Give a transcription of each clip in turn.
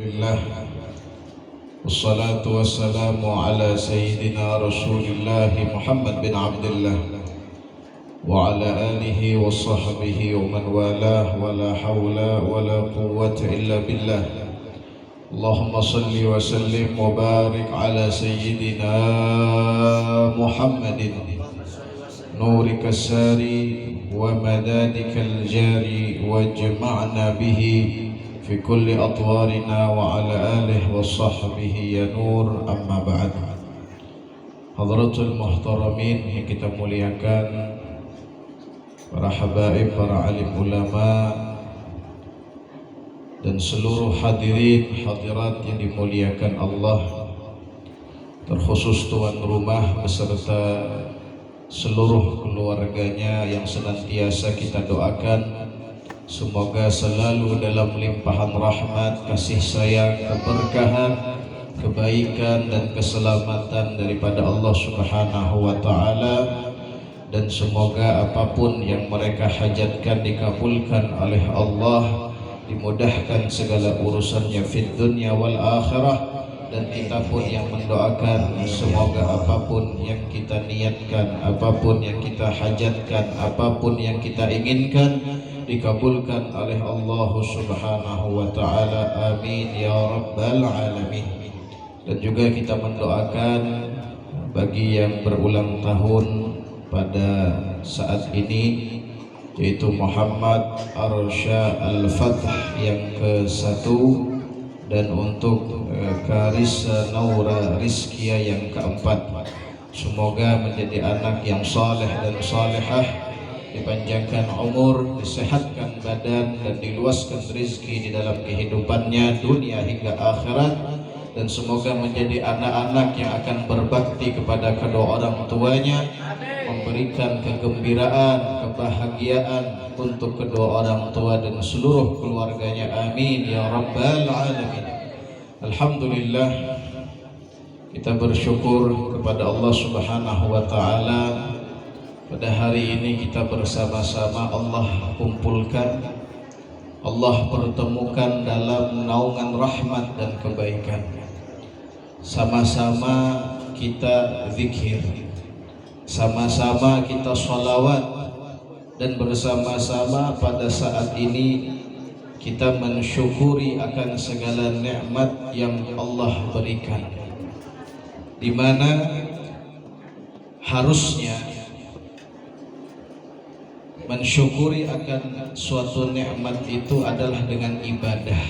Alhamdulillah, wassalatu wassalamu ala sayyidina Rasulillah Muhammad bin Abdullah wa ala alihi wa sahbihi wa man walah, wa la hawla wa la quwwata illa billah. Allahumma salli wa sallim wa barik ala sayyidina Muhammadin nurika sari wa madadika al-jari wa jama'na bihi fi kulli atwarina wa ala alihi wa sahbihi ya nur, amma ba'd. Hadratul muhtaramin yang kita muliakan, para habaib, para alim ulama dan seluruh hadirin hadirat yang dimuliakan Allah, terkhusus tuan rumah beserta seluruh keluarganya yang senantiasa kita doakan semoga selalu dalam limpahan rahmat, kasih sayang, keberkahan, kebaikan dan keselamatan daripada Allah Subhanahu wa taala, dan semoga apapun yang mereka hajatkan dikabulkan oleh Allah, dimudahkan segala urusannya fid dunya wal akhirah. Dan kita pun yang mendoakan semoga apapun yang kita niatkan, apapun yang kita hajatkan, apapun yang kita inginkan dikabulkan oleh Allah Subhanahu wa taala. Amin ya rabbal alamin. Dan juga kita mendoakan bagi yang berulang tahun pada saat ini, yaitu Muhammad Arsha Al-Fath yang ke-1, dan untuk Karisa Naura Rizkia yang ke-4. Semoga menjadi anak yang saleh dan salehah, dipanjangkan umur, disehatkan badan, dan diluaskan rezeki di dalam kehidupannya dunia hingga akhirat. Dan semoga menjadi anak-anak yang akan berbakti kepada kedua orang tuanya, memberikan kegembiraan, kebahagiaan untuk kedua orang tua dan seluruh keluarganya. Amin ya rabbal alamin. Alhamdulillah, kita bersyukur kepada Allah Subhanahu wa taala. Pada hari ini kita bersama-sama Allah kumpulkan, Allah pertemukan dalam naungan rahmat dan kebaikan. Sama-sama kita zikir, sama-sama kita sholawat, dan bersama-sama pada saat ini kita mensyukuri akan segala nikmat yang Allah berikan, di mana harusnya mensyukuri akan suatu nikmat itu adalah dengan ibadah.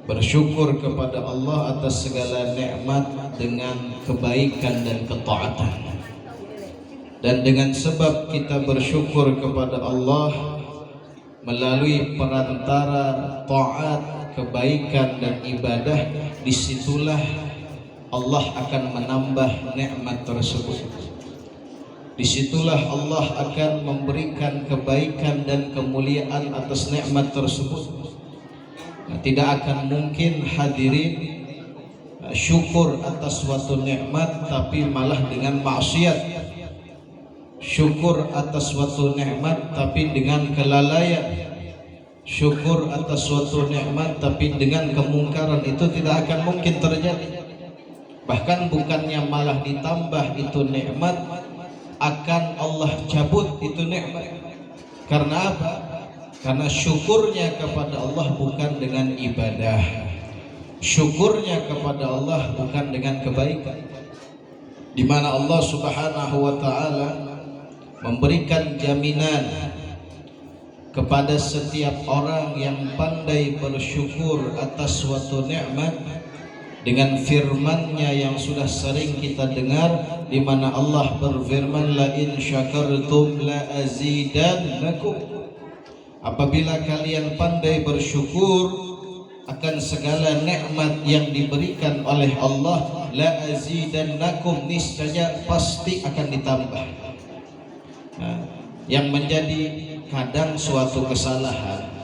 Bersyukur kepada Allah atas segala nikmat dengan kebaikan dan ketaatan. Dan dengan sebab kita bersyukur kepada Allah melalui perantara taat, kebaikan dan ibadah, disitulah Allah akan menambah nikmat tersebut. Disitulah Allah akan memberikan kebaikan dan kemuliaan atas nikmat tersebut. Nah, tidak akan mungkin hadirin syukur atas suatu nikmat tapi malah dengan maksiat. Syukur atas suatu nikmat tapi dengan kelalaian. Syukur atas suatu nikmat tapi dengan kemungkaran, itu tidak akan mungkin terjadi. Bahkan bukannya malah ditambah itu nikmat, akan Allah cabut itu nikmat. Karena apa? Karena syukurnya kepada Allah bukan dengan ibadah, syukurnya kepada Allah bukan dengan kebaikan, di mana Allah Subhanahu wa taala memberikan jaminan kepada setiap orang yang pandai bersyukur atas suatu nikmat dengan firman-Nya yang sudah sering kita dengar, di mana Allah berfirman, la in syakartum la azidannakum. Apabila kalian pandai bersyukur akan segala nikmat yang diberikan oleh Allah, la azidannakum, niscaya pasti akan ditambah. Nah, yang menjadi kadang suatu kesalahan,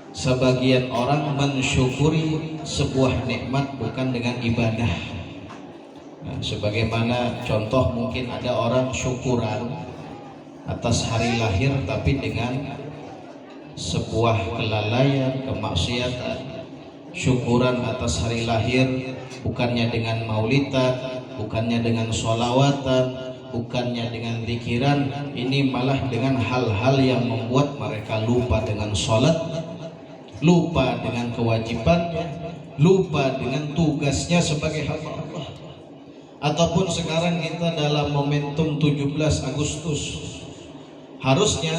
sebagian orang mensyukuri sebuah nikmat bukan dengan ibadah. Nah, sebagaimana contoh, mungkin ada orang syukuran atas hari lahir tapi dengan sebuah kelalaian, kemaksiatan, syukuran atas hari lahir bukannya dengan maulidan, bukannya dengan sholawatan, bukannya dengan zikiran, ini malah dengan hal-hal yang membuat mereka lupa dengan sholat, lupa dengan kewajibannya, lupa dengan tugasnya sebagai hamba Allah. Ataupun sekarang kita dalam momentum 17 Agustus, harusnya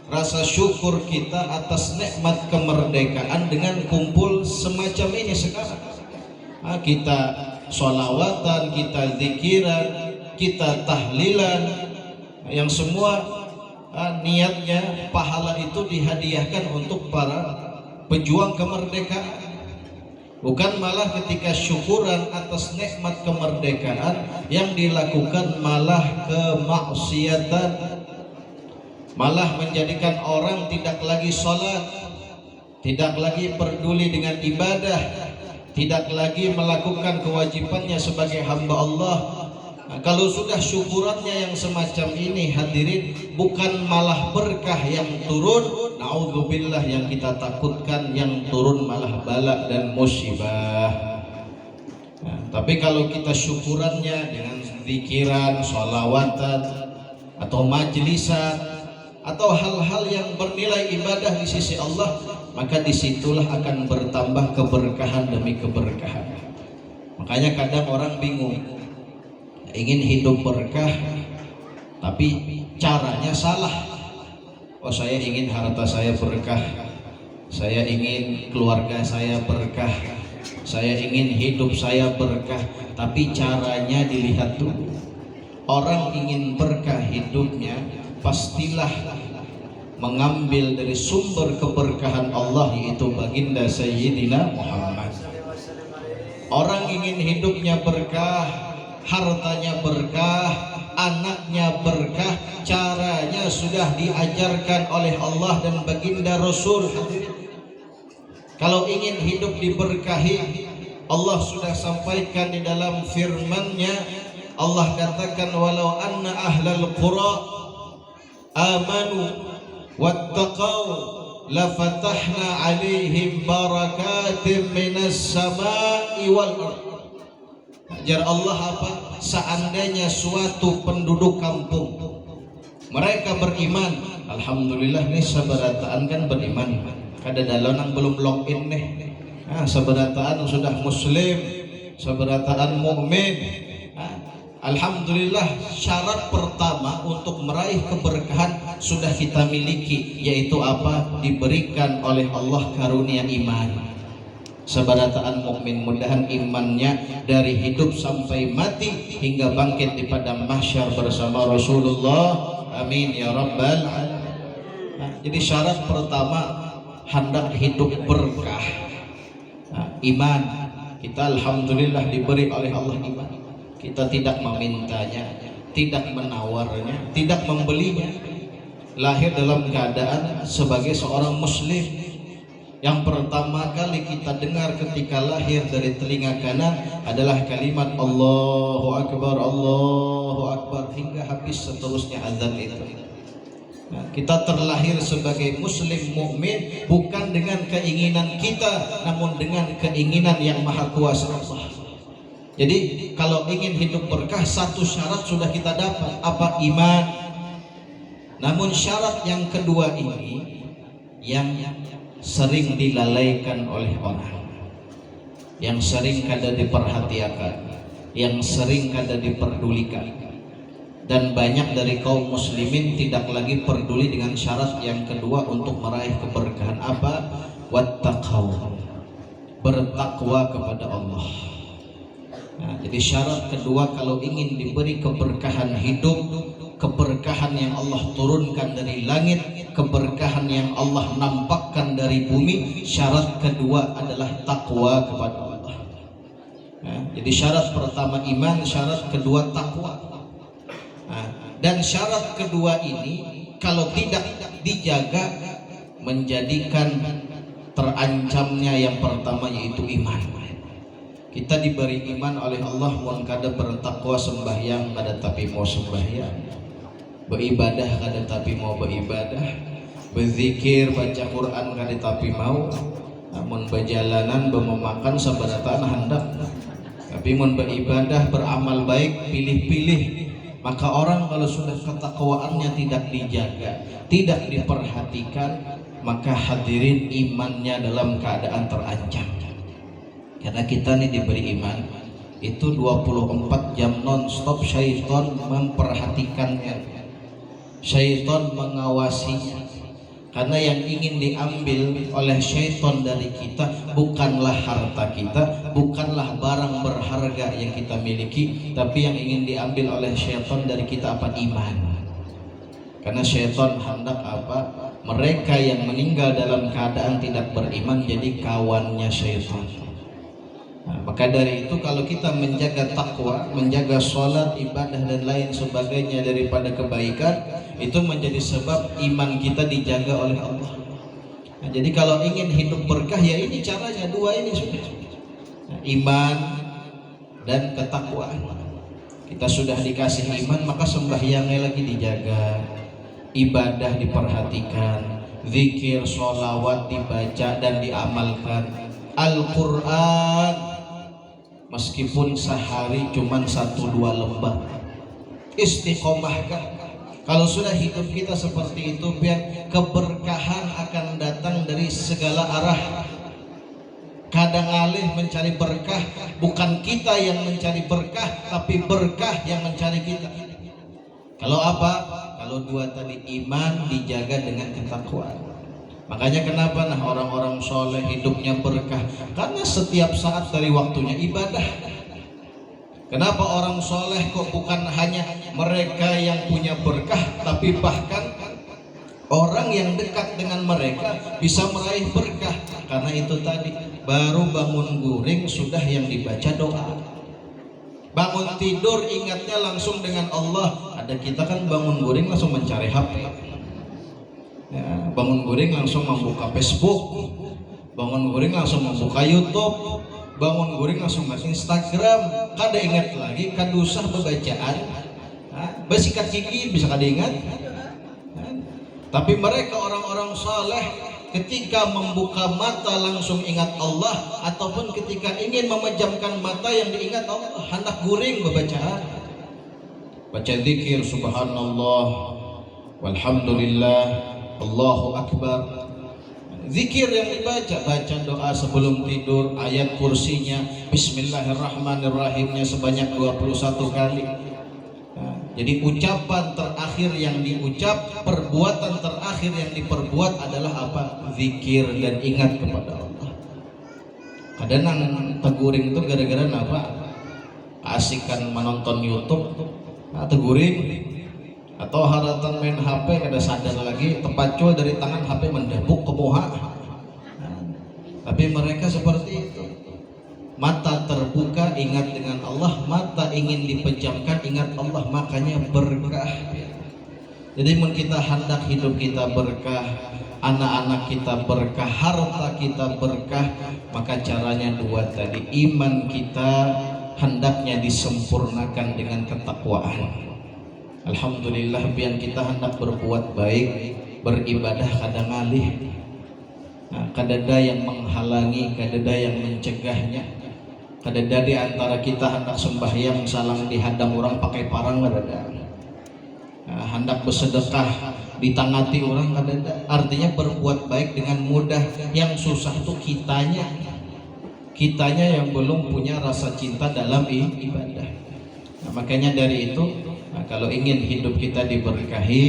rasa syukur kita atas nikmat kemerdekaan dengan kumpul semacam ini sekarang. Kita sholawatan, kita zikiran, kita tahlilan, yang semua niatnya pahala itu dihadiahkan untuk para pejuang kemerdekaan. Bukan malah ketika syukuran atas nikmat kemerdekaan yang dilakukan malah kemaksiatan, malah menjadikan orang tidak lagi sholat, tidak lagi peduli dengan ibadah, tidak lagi melakukan kewajibannya sebagai hamba Allah. Kalau sudah syukurannya yang semacam ini hadirin, bukan malah berkah yang turun, naudzubillah, yang kita takutkan yang turun malah bala dan musibah. Tapi kalau kita syukurannya dengan zikiran, sholawatan, atau majlisan, atau hal-hal yang bernilai ibadah di sisi Allah, maka disitulah akan bertambah keberkahan demi keberkahan. Makanya kadang orang bingung, ingin hidup berkah tapi caranya salah. Oh, saya ingin harta saya berkah, saya ingin keluarga saya berkah, saya ingin hidup saya berkah, tapi caranya dilihat dulu. Orang ingin berkah hidupnya, pastilah mengambil dari sumber keberkahan Allah, yaitu baginda Sayyidina Muhammad. Orang ingin hidupnya berkah, hartanya berkah, anaknya berkah, caranya sudah diajarkan oleh Allah dan baginda Rasul. Kalau ingin hidup diberkahi, Allah sudah sampaikan di dalam firman-Nya. Allah katakan, walau anna ahlal qura amanu wattaqau lafatahna alaihim barakatim minas samai wal ardh. Ajar Allah apa? Seandainya suatu penduduk kampung mereka beriman, alhamdulillah nih sabarataan kan beriman, kada dalonang belum login nih. Sabarataan sudah muslim, sabarataan mukmin. Alhamdulillah, syarat pertama untuk meraih keberkahan sudah kita miliki, yaitu apa? Diberikan oleh Allah karunia iman. Sabarataan mukmin, mudahan imannya dari hidup sampai mati hingga bangkit di padang mahsyar bersama Rasulullah. Amin ya rabbal alamin. Jadi syarat pertama hendak hidup berkah, iman. Kita alhamdulillah diberi oleh Allah iman. Kita tidak memintanya, tidak menawarnya, tidak membelinya. Lahir dalam keadaan sebagai seorang muslim. Yang pertama kali kita dengar ketika lahir dari telinga kanan adalah kalimat Allahu Akbar, Allahu Akbar, hingga habis seterusnya azan itu. Kita terlahir sebagai muslim mukmin bukan dengan keinginan kita, namun dengan keinginan yang maha kuasa Allah. Jadi kalau ingin hidup berkah, satu syarat sudah kita dapat, apa? Iman. Namun syarat yang kedua ini yang sering dilalaikan oleh orang, yang sering kada diperhatikan, yang sering kada diperdulikan. Dan banyak dari kaum muslimin tidak lagi peduli dengan syarat yang kedua untuk meraih keberkahan, apa? Wattaqau, bertakwa kepada Allah. Jadi syarat kedua kalau ingin diberi keberkahan hidup, keberkahan yang Allah turunkan dari langit, keberkahan yang Allah nampakkan dari bumi, syarat kedua adalah takwa kepada Allah. Jadi syarat pertama iman, syarat kedua takwa. Dan syarat kedua ini kalau tidak dijaga menjadikan terancamnya yang pertama, yaitu iman. Kita diberi iman oleh Allah, mohon kada bertakwa, sembahyang kada tapi mau sembahyang, beribadah kada tapi mau beribadah, berzikir baca Quran kada tapi mau, namun berjalanan bermemakan sabarataan hendak, tapi mun beribadah beramal baik pilih-pilih. Maka orang kalau sudah ketakwaannya tidak dijaga, tidak diperhatikan, maka hadirin imannya dalam keadaan terancam. Karena kita nih diberi iman itu 24 jam non-stop syaitan memperhatikannya, syaitan mengawasinya. Karena yang ingin diambil oleh syaitan dari kita bukanlah harta kita, bukanlah barang berharga yang kita miliki, tapi yang ingin diambil oleh syaitan dari kita apa? Iman. Karena syaitan hendak apa? Mereka yang meninggal dalam keadaan tidak beriman jadi kawannya syaitan. Nah, maka dari itu kalau kita menjaga takwa, menjaga sholat, ibadah dan lain sebagainya daripada kebaikan, itu menjadi sebab iman kita dijaga oleh Allah. Nah, jadi kalau ingin hidup berkah ya ini caranya, dua ini sudah. Nah, iman dan ketakwaan. Kita sudah dikasih iman, maka sembahyangnya lagi dijaga, ibadah diperhatikan, zikir, sholawat dibaca dan diamalkan, Al-Quran meskipun sehari cuman 1-2 lembar, istiqomahkan. Kalau sudah hidup kita seperti itu, biar keberkahan akan datang dari segala arah. Kadang alih mencari berkah, bukan kita yang mencari berkah, tapi berkah yang mencari kita. Kalau apa? Kalau dua tadi, iman dijaga dengan ketakwaan. Makanya kenapa orang-orang soleh hidupnya berkah? Karena setiap saat dari waktunya ibadah. Kenapa orang soleh kok bukan hanya mereka yang punya berkah, tapi bahkan orang yang dekat dengan mereka bisa meraih berkah? Karena itu tadi, baru bangun guring sudah yang dibaca doa. Bangun tidur ingatnya langsung dengan Allah. Ada kita kan bangun guring langsung mencari HP. Ya, bangun guring langsung membuka Facebook, bangun guring langsung membuka YouTube, bangun guring langsung masuk Instagram. Kada ingat lagi, kada usah bebacaan, bersikat gigi bisa kada ingat. Tapi mereka orang-orang saleh ketika membuka mata langsung ingat Allah, ataupun ketika ingin memejamkan mata yang diingat Allah, hendak guring bebacaan, baca zikir subhanallah walhamdulillah Allahu Akbar. Zikir yang dibaca, baca doa sebelum tidur, ayat kursinya, bismillahirrahmanirrahimnya sebanyak 21 kali. Nah, jadi ucapan terakhir yang diucap, perbuatan terakhir yang diperbuat adalah apa? Zikir dan ingat kepada Allah. Kadang teguring itu gara-gara apa? Keasikan menonton YouTube, teguring. Atau haratan main HP kada sadar lagi, tepacul dari tangan HP mendebuk ke muka. Tapi mereka seperti itu. Mata terbuka ingat dengan Allah, mata ingin dipejamkan ingat Allah, makanya berkah. Jadi mun kita hendak hidup kita berkah, anak-anak kita berkah, harta kita berkah, maka caranya dua tadi. Iman kita hendaknya disempurnakan dengan ketakwaan. Alhamdulillah, biar kita hendak berbuat baik, beribadah kadang alih, kadada yang menghalangi, kadada yang mencegahnya, kadada di antara kita hendak sembahyang salang dihadang orang pakai parang kadada, hendak bersedekah ditangati orang kadada. Artinya berbuat baik dengan mudah, yang susah itu kitanya yang belum punya rasa cinta dalam ibadah. Makanya dari itu, kalau ingin hidup kita diberkahi,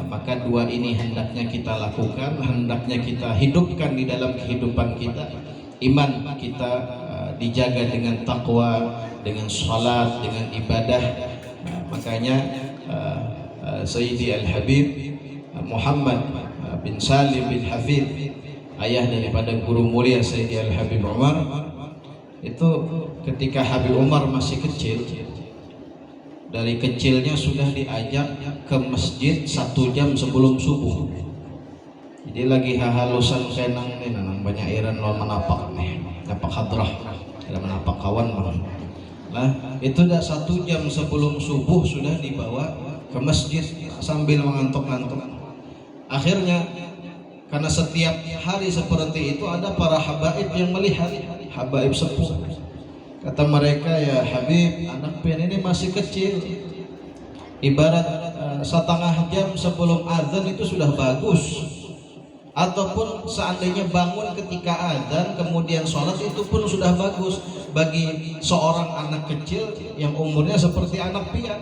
maka dua ini hendaknya kita lakukan, hendaknya kita hidupkan di dalam kehidupan kita. Iman kita dijaga dengan takwa, dengan salat, dengan ibadah. Makanya Sayyidi Al-Habib Muhammad bin Salim bin Hafid, ayah daripada guru mulia Sayyidi Al-Habib Umar, itu ketika Habib Umar masih kecil, dari kecilnya sudah diajak ke masjid 1 jam sebelum subuh. Jadi lagi halusan senang nih, nanang banyak iran lo menapak nih, napak hadrah, ada menapak kawan mah. Nah itu dah 1 jam sebelum subuh sudah dibawa ke masjid sambil mengantuk-ngantuk. Akhirnya Karena setiap hari seperti itu ada para habaib yang melihat, habaib sepuh. Kata mereka, ya Habib, anak pian ini masih kecil. Ibarat setengah jam sebelum azan itu sudah bagus. Ataupun seandainya bangun ketika azan kemudian sholat itu pun sudah bagus bagi seorang anak kecil yang umurnya seperti anak pian.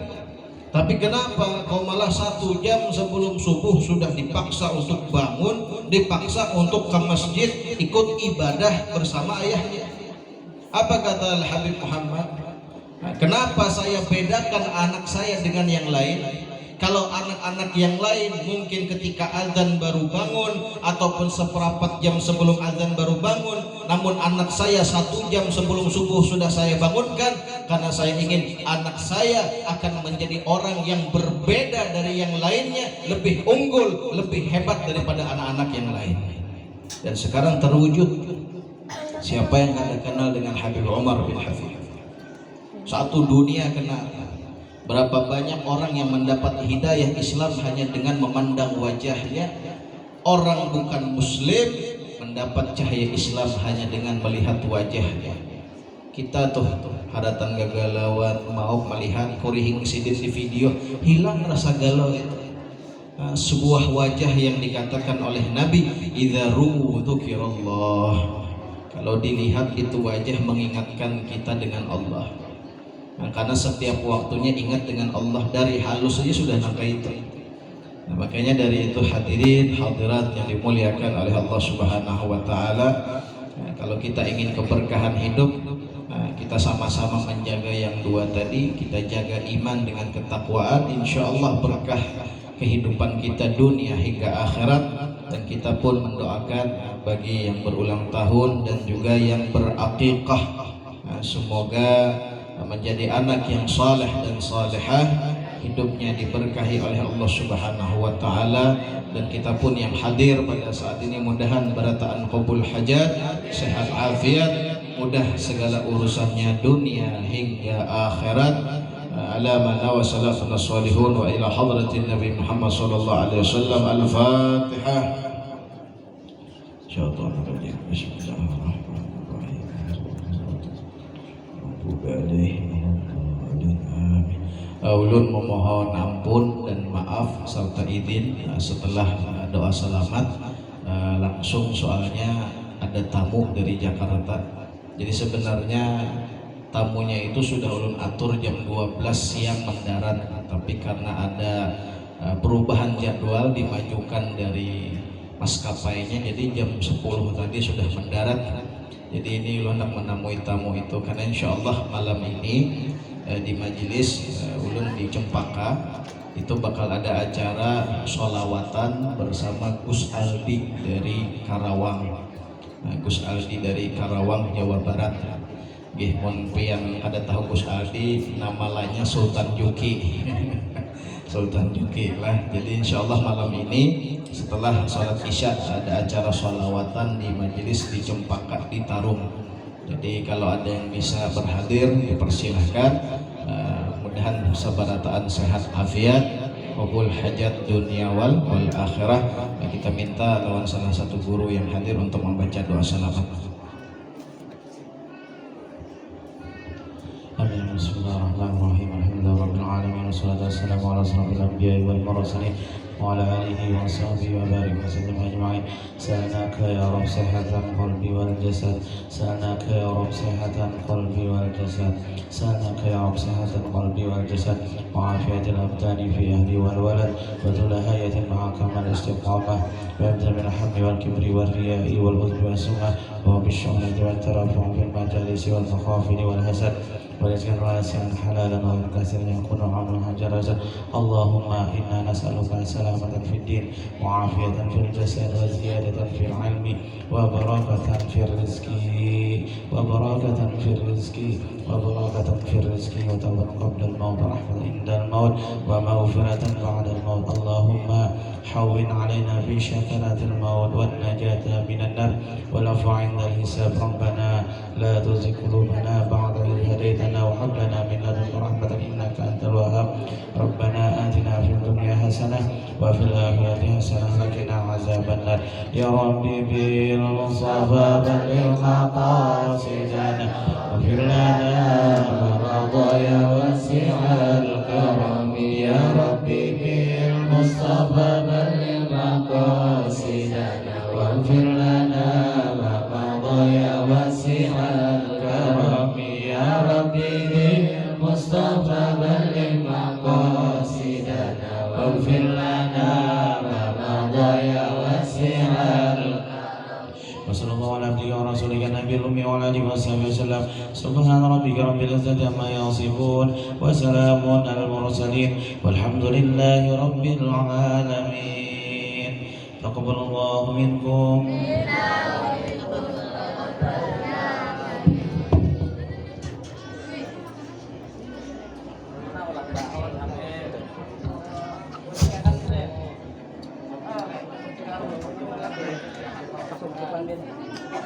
Tapi kenapa kau malah 1 jam sebelum subuh sudah dipaksa untuk bangun, dipaksa untuk ke masjid ikut ibadah bersama ayahnya? Apa kata Al-Habib Muhammad? Kenapa saya bedakan anak saya dengan yang lain? Kalau anak-anak yang lain mungkin ketika azan baru bangun ataupun seperempat jam sebelum azan baru bangun, namun anak saya 1 jam sebelum subuh sudah saya bangunkan, karena saya ingin anak saya akan menjadi orang yang berbeda dari yang lainnya, lebih unggul, lebih hebat daripada anak-anak yang lain. Dan sekarang terwujud. Siapa yang ada kenal dengan Habib Umar bin Hafid? Satu dunia kenal. Berapa banyak orang yang mendapat hidayah Islam hanya dengan memandang wajahnya. Orang bukan muslim mendapat cahaya Islam hanya dengan melihat wajahnya. Kita tuh hadatan gagalauan mau melihat kurihing sidin di video, hilang rasa galau itu. Sebuah wajah yang dikatakan oleh Nabi, idza ru'u dzukirallah. Kalau dilihat itu wajah mengingatkan kita dengan Allah. Karena setiap waktunya ingat dengan Allah, dari halus saja sudah sampai itu. Makanya dari itu hadirin hadirat yang dimuliakan oleh Allah Subhanahu wa taala, kalau kita ingin keberkahan hidup, kita sama-sama menjaga yang dua tadi. Kita jaga iman dengan ketakwaan, insya Allah berkah kehidupan kita dunia hingga akhirat. Dan kita pun mendoakan bagi yang berulang tahun dan juga yang berakikah, semoga menjadi anak yang saleh dan salehah, hidupnya diberkahi oleh Allah Subhanahu wa taala. Dan kita pun yang hadir pada saat ini mudahan barataan qabul hajat, sehat afiat, mudah segala urusannya dunia hingga akhirat. Ala mana wa salafana salihun wa ila hadratin Nabi Muhammad sallallahu alaihi wasallam. Al-Fatihah. Bismillahirrahmanirrahim. Ulun memohon ampun dan maaf serta izin setelah doa selamat, langsung soalnya ada tamu dari Jakarta. Jadi sebenarnya tamunya itu sudah ulun atur jam 12 siang mendarat, tapi karena ada perubahan jadwal dimajukan dari maskapainya, jadi jam 10 tadi sudah mendarat. Jadi ini ulun hendak menemui tamu itu, karena insya Allah malam ini di majelis ulun di Cempaka itu bakal ada acara sholawatan bersama Gus Aldi dari Karawang. Gus Aldi dari Karawang, Jawa Barat. Nggih, mun pian ada tahu Gus Aldi, nama lainnya Sultan Juki. Sultan Juki lah. Jadi insya Allah malam ini setelah sholat isya ada acara sholawatan di majelis di Cempaka di Tarung. Jadi kalau ada yang bisa berhadir dipersilahkan. Mudahan sabarataan sehat afiat, qabul hajat dunia wal akhirah. Kita minta lawan salah satu guru yang hadir untuk membaca doa selamat. Amin. Bismillahirrahmanirrahim. Alhamdulillahirabbil alamin wassalatu wassalamu ala asyrafil anbiya'i wal mursalin wa ala alihi wa sahbihi wa barik wa sallam ajma'in. Sa'alnaka ya Rabb sihhatan qalbi wal jasad. Sa'alnaka ya Rabb sihhatan qalbi wal jasad. Sa'alnaka ya Rabb sihhatan qalbi wal jasad wa afiyatil abdani fi ahli wal walad wa dhul hayatin ma'a kamal istiqamah wa abda min al-hammi wal kibri wal riya'i wal udbi was sum'ah wa bisyu'nati wat tarafu'i fil majalisi wal makhafili wal hasad ورزقا واسعا حلالا وكثيرا يكون عمرها جرزا. اللهم انا نسالك سلامة في الدين وعافية في الجسد وزيادة في العلم وبركة في الرزق وتوبة قبل الموت ورحمة عند الموت ومغفرة بعد الموت. اللهم حون علينا في شكرات الموت والنجاة من النار والعفو عند الحساب. ربنا لا تزغ قلوبنا بعد إذ هديتنا وهب لنا من لدنك رحمة إنك أنت الوهاب. ربنا آتنا في الدنيا حسنة وفي الآخرة حسنة وقنا عذاب النار يا ربي بالمصطفى بلغ مقاصدنا واغفر لنا ما مضى يا واسع الكرم يا ربي بالمصطفى بلغ مقاصدنا واغفر لنا ما مضى يا واسع الكرم يا ربي بالمصطفى بلغ مقاصدنا واغفر لنا ما مضى يا واسع الكرم وصلى الله على عبدك ورسولك النبي الأمي وعلى آله وصحبه وسلم سبحان ربك رب العزة عما يصفون وسلام على المرسلين والحمد لله رب العالمين تقبل الله منكم